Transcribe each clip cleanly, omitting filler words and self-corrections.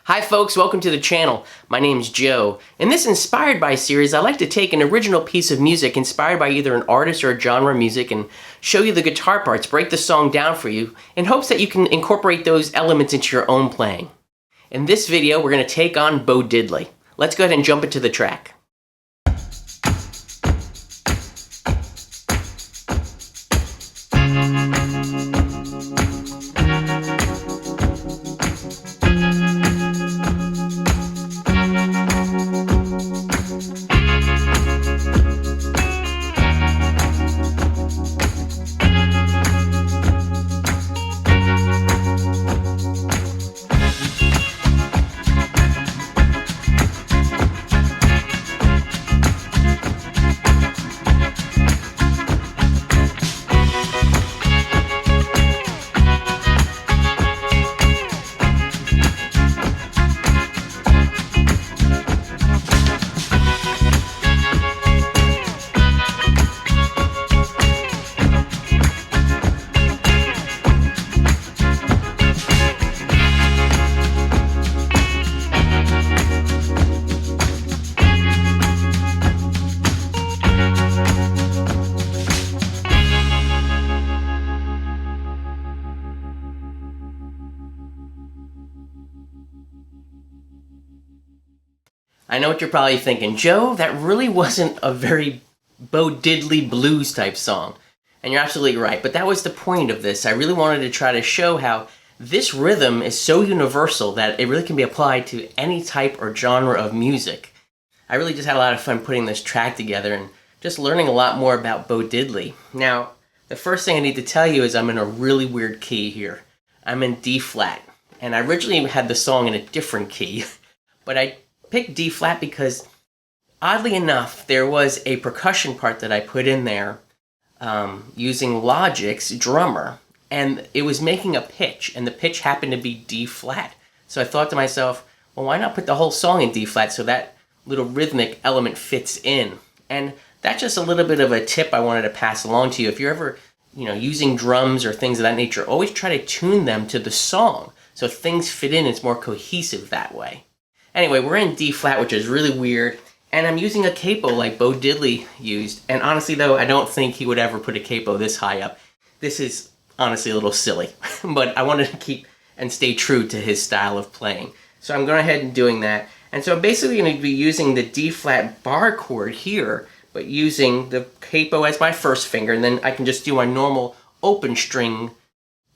Hi folks, welcome to the channel. My name's Joe. In this Inspired By series, I like to take an original piece of music inspired by either an artist or a genre of music and show you the guitar parts, break the song down for you, in hopes that you can incorporate those elements into your own playing. In this video, we're going to take on Bo Diddley. Let's go ahead and jump into the track. I know what you're probably thinking, Joe, that really wasn't a very Bo Diddley blues type song. And you're absolutely right, but that was the point of this. I really wanted to try to show how this rhythm is so universal that it really can be applied to any type or genre of music. I really just had a lot of fun putting this track together and just learning a lot more about Bo Diddley. Now, the first thing I need to tell you is I'm in a really weird key here. I'm in D flat, and I originally had the song in a different key, but I picked D flat because, oddly enough, there was a percussion part that I put in there using Logic's drummer, and it was making a pitch, and the pitch happened to be D flat. So I thought to myself, well, why not put the whole song in D flat so that little rhythmic element fits in? And that's just a little bit of a tip I wanted to pass along to you. If you're ever, using drums or things of that nature, always try to tune them to the song so things fit in. It's more cohesive that way. Anyway, we're in D flat, which is really weird, and I'm using a capo like Bo Diddley used. And honestly, though, I don't think he would ever put a capo this high up. This is honestly a little silly, but I wanted to keep and stay true to his style of playing. So I'm going ahead and doing that. And so I'm basically going to be using the D flat bar chord here, but using the capo as my first finger, and then I can just do my normal open string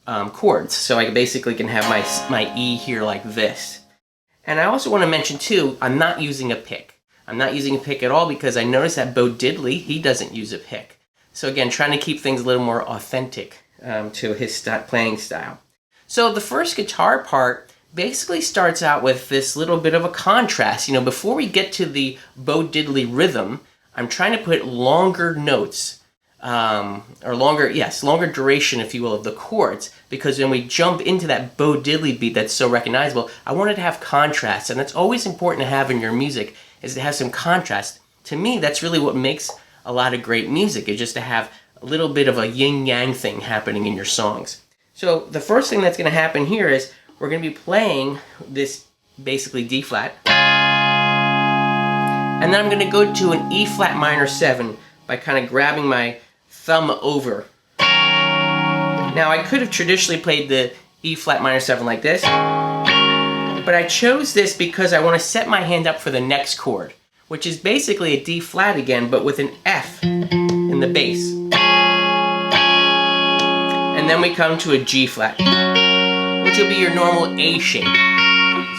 chords. So I basically can have my E here like this. And I also want to mention too, I'm not using a pick. I'm not using a pick at all because I noticed that Bo Diddley, he doesn't use a pick. So again, trying to keep things a little more authentic to his playing style. So the first guitar part basically starts out with this little bit of a contrast. Before we get to the Bo Diddley rhythm, I'm trying to put longer notes, longer duration, if you will, of the chords, because when we jump into that Bo Diddley beat that's so recognizable, I wanted to have contrast, and that's always important to have in your music, is to have some contrast. To me, that's really what makes a lot of great music, is just to have a little bit of a yin-yang thing happening in your songs. So the first thing that's going to happen here is we're going to be playing this basically D flat, and then I'm going to go to an E flat minor 7 by kind of grabbing my thumb over. Now I could have traditionally played the E flat minor 7 like this, but I chose this because I want to set my hand up for the next chord, which is basically a D flat again, but with an F in the bass. And then we come to a G flat, which will be your normal A shape.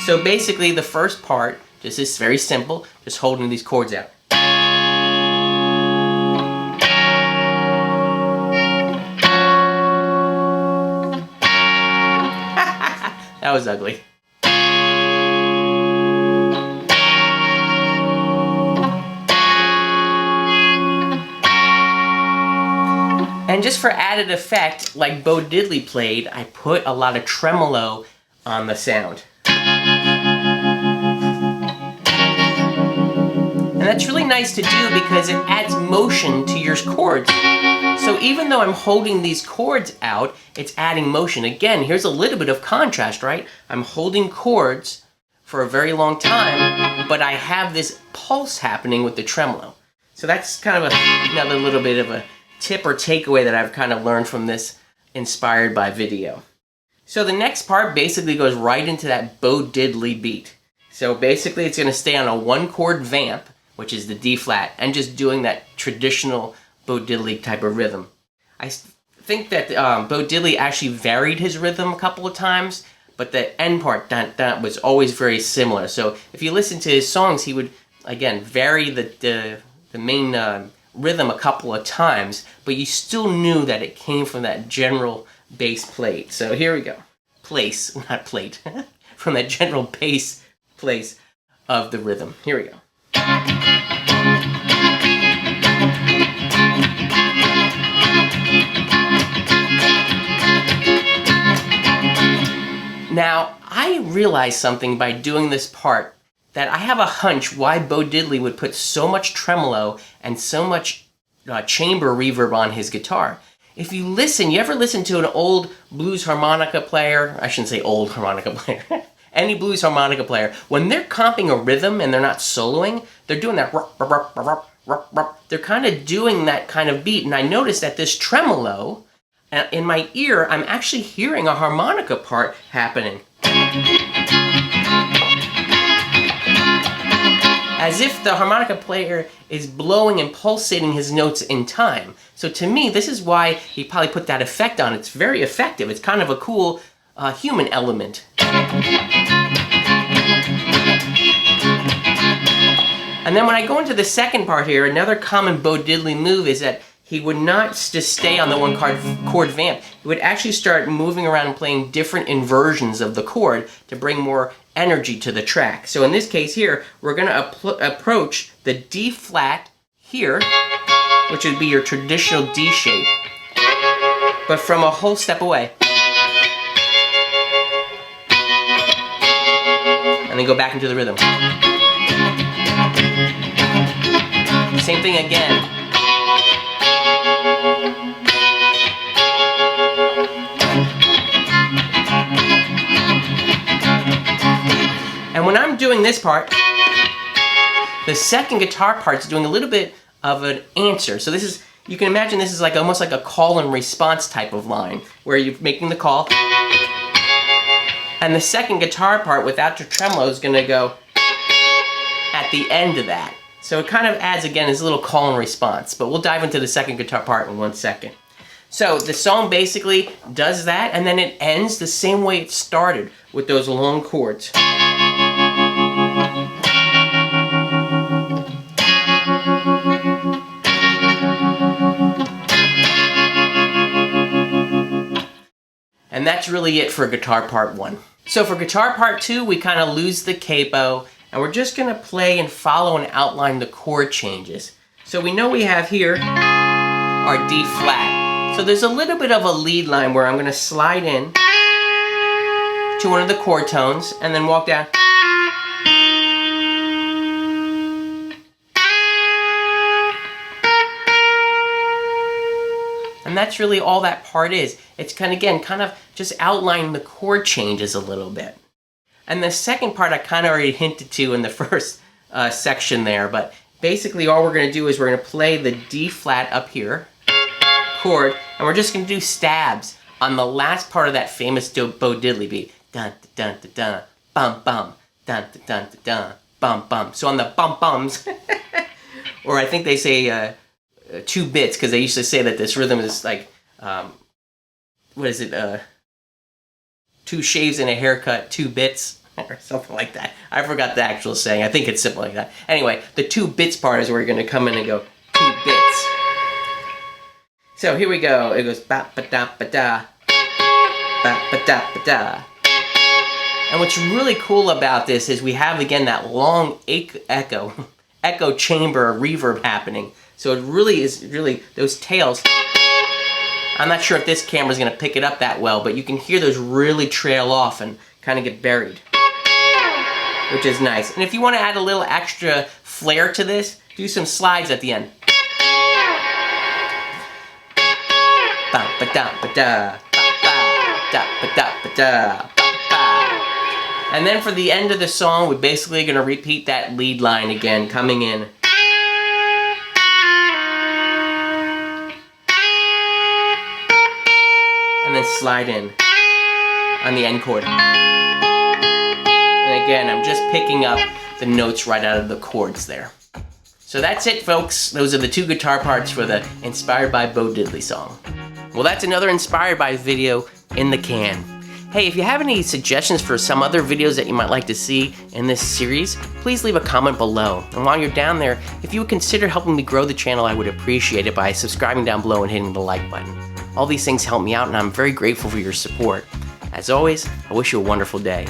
So basically the first part just is very simple, just holding these chords out. That was ugly. And just for added effect, like Bo Diddley played, I put a lot of tremolo on the sound. And that's really nice to do because it adds motion to your chords. So even though I'm holding these chords out, it's adding motion. Again, here's a little bit of contrast, right? I'm holding chords for a very long time, but I have this pulse happening with the tremolo. So that's kind of another little bit of a tip or takeaway that I've kind of learned from this inspired by video. So the next part basically goes right into that Bo Diddley beat. So basically it's going to stay on a 1-chord vamp, which is the D flat, and just doing that traditional Bo Diddley type of rhythm. I think that Bo Diddley actually varied his rhythm a couple of times, but the end part, dun, dun, was always very similar. So if you listen to his songs, he would, again, vary the main rhythm a couple of times, but you still knew that it came from that general bass plate. So here we go. Place, not plate. From that general bass place of the rhythm. Here we go. Now, I realized something by doing this part, that I have a hunch why Bo Diddley would put so much tremolo and so much chamber reverb on his guitar. If you listen, you ever listen to an old blues harmonica player? I shouldn't say old harmonica player. Any blues harmonica player, when they're comping a rhythm and they're not soloing, they're doing that rup, rup, rup, rup, rup, rup. They're kind of doing that kind of beat. And I noticed that this tremolo, in my ear, I'm actually hearing a harmonica part happening. As if the harmonica player is blowing and pulsating his notes in time. So to me, this is why he probably put that effect on. It's very effective. It's kind of a cool human element. And then when I go into the second part here, another common Bo Diddley move is that he would not just stay on the 1-chord vamp. He would actually start moving around and playing different inversions of the chord to bring more energy to the track. So in this case here, we're going to approach the D flat here, which would be your traditional D shape, but from a whole step away. And then go back into the rhythm. Same thing again. And when I'm doing this part, the second guitar part's doing a little bit of an answer. So this is, you can imagine this is like almost like a call and response type of line, where you're making the call, and the second guitar part without your tremolo is going to go at the end of that. So it kind of adds, again, this little call and response, but we'll dive into the second guitar part in 1 second. So the song basically does that, and then it ends the same way it started, with those long chords. And that's really it for guitar part 1. So for guitar part 2, we kind of lose the capo, and we're just going to play and follow and outline the chord changes. So we know we have here our D flat. So there's a little bit of a lead line where I'm going to slide in to one of the chord tones and then walk down. And that's really all that part is. It's kind of just outlining the chord changes a little bit. And the second part I kind of already hinted to in the first section there, but basically all we're going to do is we're going to play the D flat up here chord, and we're just going to do stabs on the last part of that famous Bo Diddley beat. Dun dun dun dun, bum bum, dun dun dun dun, bum bum. So on the bum bums, or I think they say 2 bits, because they used to say that this rhythm is like, what is it, 2 shaves and a haircut, 2 bits, or something like that. I forgot the actual saying. I think it's simple like that. Anyway, the 2 bits part is where you're going to come in and go 2 bits. So here we go. It goes ba ba da ba da, ba ba da ba da. And what's really cool about this is we have again that long echo chamber reverb happening. So it really is those tails. I'm not sure if this camera's going to pick it up that well, but you can hear those really trail off and kind of get buried, which is nice. And if you want to add a little extra flair to this, do some slides at the end. Ba ba da ba da, ba ba da ba da ba da, ba ba. And then for the end of the song, we're basically going to repeat that lead line again, coming in. And then slide in on the end chord. And again, I'm just picking up the notes right out of the chords there. So that's it, folks. Those are the 2 guitar parts for the Inspired by Bo Diddley song. Well, that's another Inspired by video in the can. Hey, if you have any suggestions for some other videos that you might like to see in this series, please leave a comment below. And while you're down there, if you would consider helping me grow the channel, I would appreciate it by subscribing down below and hitting the like button. All these things help me out, and I'm very grateful for your support. As always, I wish you a wonderful day.